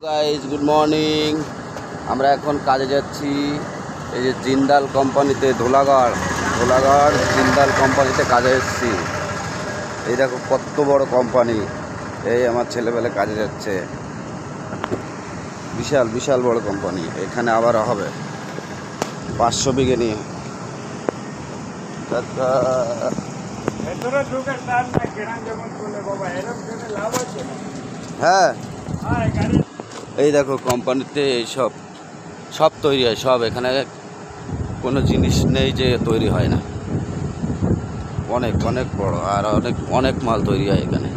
Guys good morning. আমরা এখন কাজে যাচ্ছি এই যে জিন্দাল কোম্পানিতে, ধোলাগড় জিন্দাল কোম্পানিতে কাজে এসেছি। এই দেখো কত বড় কোম্পানি। এই আমার ছেলেবেলে কাজে যাচ্ছে, বিশাল বিশাল বড় কোম্পানি। এখানে আবার হবে 500 বিঘে নিয়ে। হ্যাঁ, এই দেখো কোম্পানিতে এইসব সব তৈরি হয়, সব। এখানে কোনো জিনিস নেই যে তৈরি হয় না। অনেক অনেক বড়, আর অনেক অনেক মাল তৈরি হয় এখানে।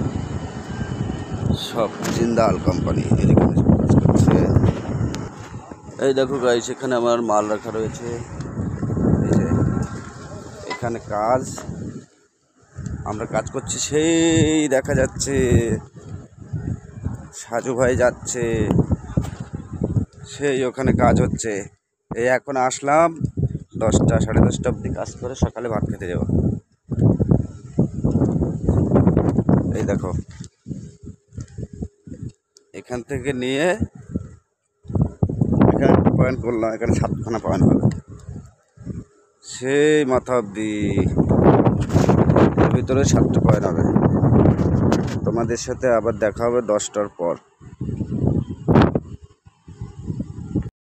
সব জিন্দাল কোম্পানি এখানে কাজ করছে। এই দেখো গাইস, এখানে আমার মাল রাখা রয়েছে। এই যে এখানে কাজ, আমরা কাজ করছি। সেই দেখা যাচ্ছে সাজু ভাই যাচ্ছে, সেই ওখানে কাজ হচ্ছে। এই এখন আসলাম, 10টা সাড়ে 10টা অবধি কাজ করে সকালে ভাত খেতে যাব। এই দেখো এখান থেকে নিয়ে এখানে পয়েন্ট করলাম, এখানে 7খানা পয়েন্ট হবে, সেই মাথা অবধি। এর ভিতরে 7টা পয়েন্ট হবে। তোমাদের সাথে আবার দেখা হবে 10টার পর।